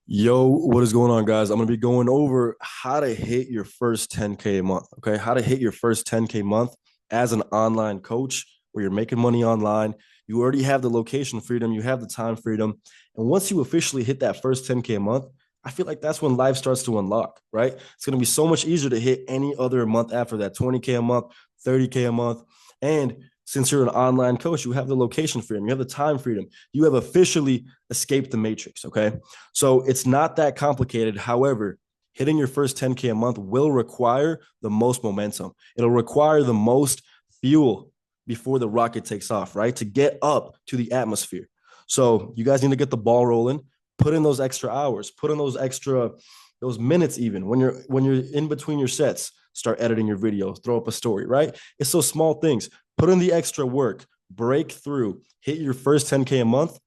Yo, what is going on, guys? I'm going to be going over how to hit your first 10K a month. Okay. How to hit your first 10K month as an online coach where you're making money online. You already have the location freedom, you have the time freedom. And once you officially hit that first 10K a month, I feel like that's when life starts to unlock, right? It's going to be so much easier to hit any other month after that 20K a month, 30K a month. And since you're an online coach, you have the location freedom, you have the time freedom, you have officially escaped the matrix. Okay. So it's not that complicated. However, hitting your first 10K a month will require the most momentum. It'll require the most fuel before the rocket takes off, right? To get up to the atmosphere. So you guys need to get the ball rolling, put in those extra hours, put in those minutes even when you're in between your sets, start editing your video, throw up a story, right? It's those small things. Put in the extra work, break through, hit your first 10K a month,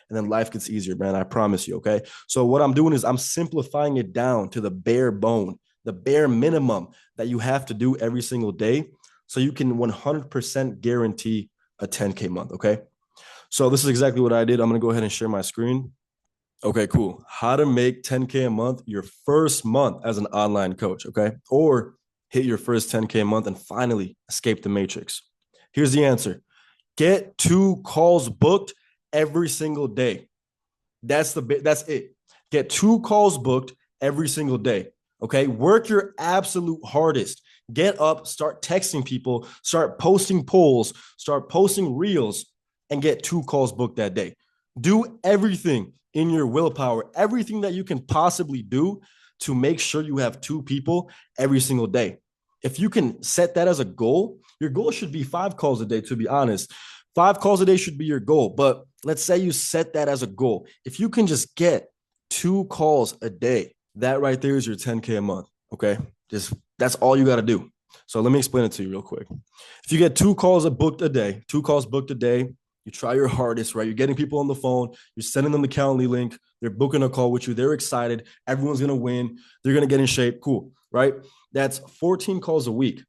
and then life gets easier, man. I promise you. Okay. So what I'm doing is I'm simplifying it down to the bare bone, the bare minimum that you have to do every single day. So you can 100% guarantee a 10K month. Okay. So this is exactly what I did. I'm going to go ahead and share my screen. Okay, cool. How to make 10K a month your first month as an online coach. Okay. Or hit your first 10K a month and finally escape the matrix. Here's the answer. Get 2 calls booked every single day. That's it. Get 2 calls booked every single day. Okay. Work your absolute hardest. Get up, start texting people, start posting polls, start posting reels, and get 2 calls booked that day. Do everything in your willpower, everything that you can possibly do to make sure you have 2 people every single day. If you can set that as a goal, your goal should be 5 calls a day, to be honest. 5 calls a day should be your goal. But let's say you set that as a goal. If you can just get 2 calls a day, that right there is your 10K a month. Okay. Just that's all you got to do. So let me explain it to you real quick. If you get 2 calls booked a day, 2 calls booked a day, you try your hardest, right? You're getting people on the phone, you're sending them the Calendly link, they're booking a call with you, they're excited, everyone's gonna win, they're gonna get in shape, cool, right? That's 14 calls a week.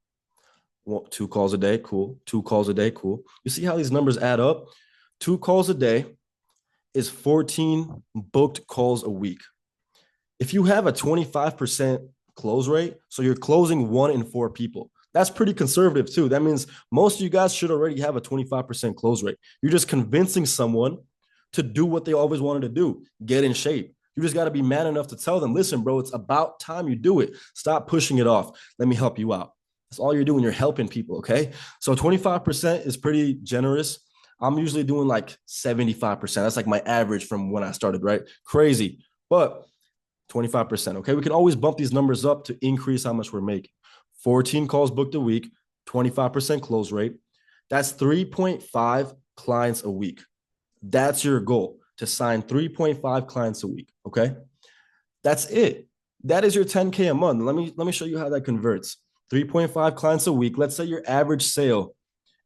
Well, 2 calls a day, cool. 2 calls a day, cool. You see how these numbers add up? 2 calls a day is 14 booked calls a week. If you have a 25% close rate, so you're closing 1 in 4 people, that's pretty conservative too. That means most of you guys should already have a 25% close rate. You're just convincing someone to do what they always wanted to do, get in shape. You just got to be man enough to tell them, listen, bro, it's about time you do it. Stop pushing it off. Let me help you out. That's all you're doing. You're helping people. Okay. So 25% is pretty generous. I'm usually doing like 75%. That's like my average from when I started, right? Crazy. But 25%. Okay. We can always bump these numbers up to increase how much we're making. 14 calls booked a week, 25% close rate. That's 3.5 clients a week. That's your goal, to sign 3.5 clients a week. Okay. That's it. That is your 10K a month. Let me show you how that converts. 3.5 clients a week. Let's say your average sale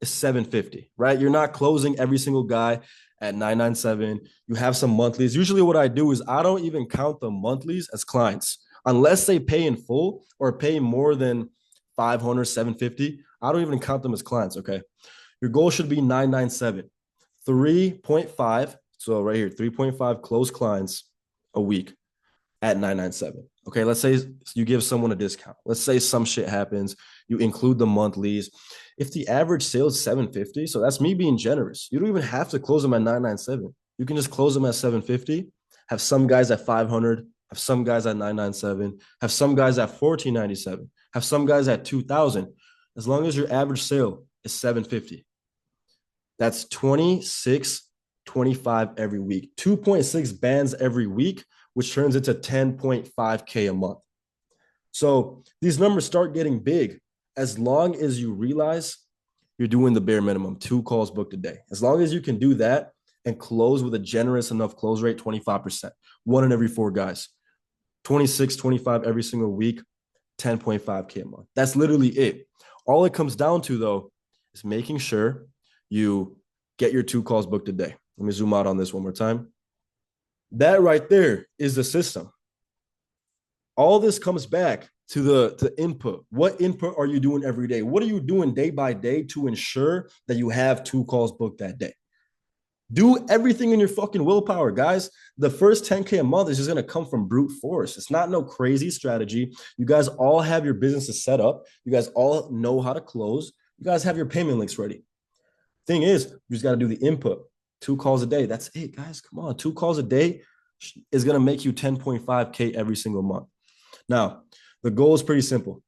is 750, right? You're not closing every single guy at 997. You have some monthlies. Usually what I do is I don't even count the monthlies as clients unless they pay in full or pay more than 500, 750. I don't even count them as clients. Okay. Your goal should be 997, 3.5. So right here, 3.5 closed clients a week at 997. Okay, let's say you give someone a discount. Let's say some shit happens, you include the monthlies. If the average sale is 750, so that's me being generous. You don't even have to close them at 997. You can just close them at 750, have some guys at 500, have some guys at 997, have some guys at 1497, have some guys at 2000. As long as your average sale is 750. That's 26, 25 every week. 2.6 bands every week, which turns into 10.5K a month. So these numbers start getting big as long as you realize you're doing the bare minimum, 2 calls booked a day. As long as you can do that and close with a generous enough close rate, 25%, 1 in every 4 guys, 26, 25 every single week, 10.5K a month. That's literally it. All it comes down to, though, is making sure you get your 2 calls booked a day. Let me zoom out on this one more time. That right there is the system. All this comes back to the input. What input are you doing every day? What are you doing day by day to ensure that you have 2 calls booked that day? Do everything in your fucking willpower, guys. The first 10K a month is just gonna come from brute force. It's not no crazy strategy. You guys all have your businesses set up. You guys all know how to close. You guys have your payment links ready. Thing is, you just got to do the input. 2 calls a day. That's it, guys. Come on. 2 calls a day is going to make you 10.5K every single month. Now, the goal is pretty simple.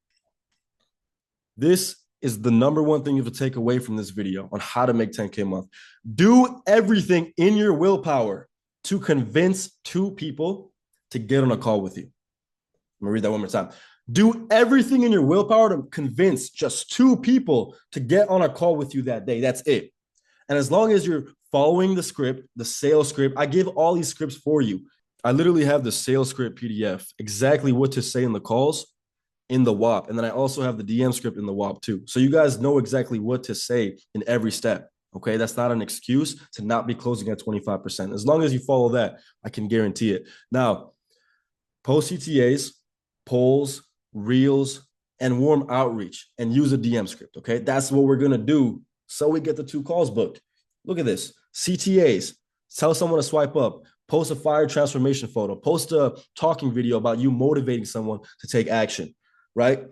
This is the number one thing you have to take away from this video on how to make 10K a month. Do everything in your willpower to convince 2 people to get on a call with you. I'm going to read that one more time. Do everything in your willpower to convince just 2 people to get on a call with you that day. That's it. And as long as you're following the script, the sales script, I give all these scripts for you. I literally have the sales script PDF, exactly what to say in the calls in the WAP. And then I also have the DM script in the WAP too. So you guys know exactly what to say in every step. Okay. That's not an excuse to not be closing at 25%. As long as you follow that, I can guarantee it. Now, post CTAs, polls, reels, and warm outreach, and use a DM script. Okay. That's what we're going to do. So we get the 2 calls booked. Look at this. CTAs, tell someone to swipe up, post a fire transformation photo, post a talking video about you motivating someone to take action, right?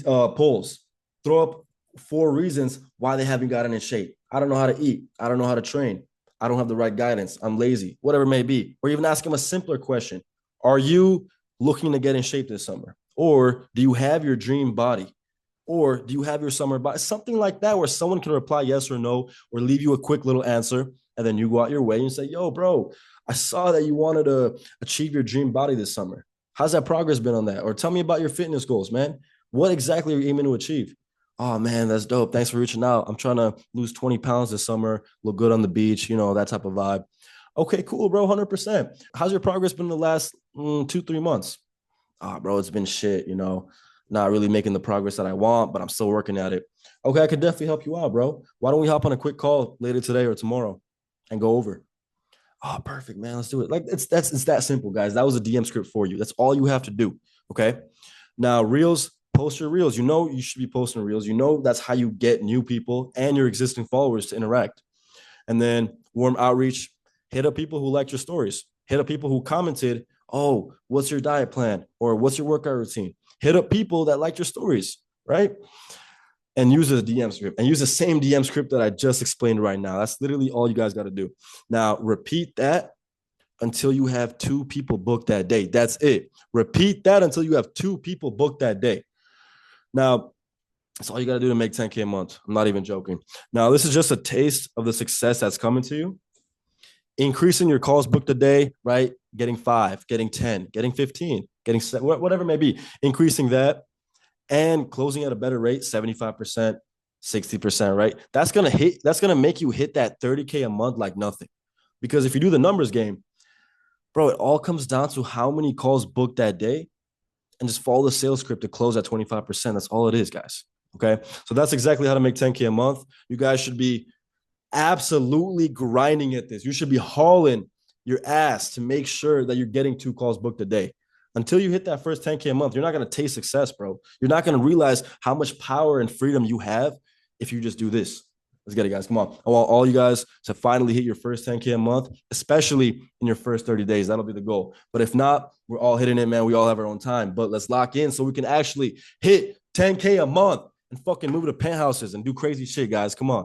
Polls, throw up 4 reasons why they haven't gotten in shape. I don't know how to eat. I don't know how to train. I don't have the right guidance. I'm lazy, whatever it may be. Or even ask them a simpler question. Are you looking to get in shape this summer? Or do you have your dream body? Or do you have your summer body? Something like that, where someone can reply yes or no, or leave you a quick little answer. And then you go out your way and say, yo, bro, I saw that you wanted to achieve your dream body this summer. How's that progress been on that? Or tell me about your fitness goals, man. What exactly are you aiming to achieve? Oh, man, that's dope. Thanks for reaching out. I'm trying to lose 20 pounds this summer, look good on the beach, that type of vibe. Okay, cool, bro, 100%. How's your progress been in the last 2-3 months? Oh, bro, it's been shit, not really making the progress that I want, but I'm still working at it. Okay, I could definitely help you out, bro. Why don't we hop on a quick call later today or tomorrow and go over? Oh, perfect, man. Let's do it. Like it's that simple, guys. That was a DM script for you. That's all you have to do. Okay. Now, reels, post your reels. You should be posting reels. That's how you get new people and your existing followers to interact. And then warm outreach, hit up people who liked your stories. Hit up people who commented, oh, what's your diet plan? Or what's your workout routine? Hit up people that like your stories, right? And use a DM script and use the same DM script that I just explained right now. That's literally all you guys got to do. Now, repeat that until you have 2 people booked that day. That's it. Repeat that until you have 2 people booked that day. Now, that's all you got to do to make 10K a month. I'm not even joking. Now, this is just a taste of the success that's coming to you. Increasing your calls booked a day, right? Getting 5, getting 10, getting 15, getting 7, whatever it may be. Increasing that and closing at a better rate, 75%, 60%, right? That's going to make you hit that 30K a month like nothing. Because if you do the numbers game, bro, it all comes down to how many calls booked that day and just follow the sales script to close at 25%. That's all it is, guys. Okay. So that's exactly how to make 10K a month. You guys should be absolutely grinding at this. You should be hauling your ass to make sure that you're getting 2 calls booked a day. Until you hit that first 10K a month, you're not going to taste success, bro. You're not going to realize how much power and freedom you have if you just do this. Let's get it, guys. Come on. I want all you guys to finally hit your first 10K a month, especially in your first 30 days. That'll be the goal. But if not, we're all hitting it, man. We all have our own time. But let's lock in so we can actually hit 10K a month and fucking move to penthouses and do crazy shit, guys. Come on.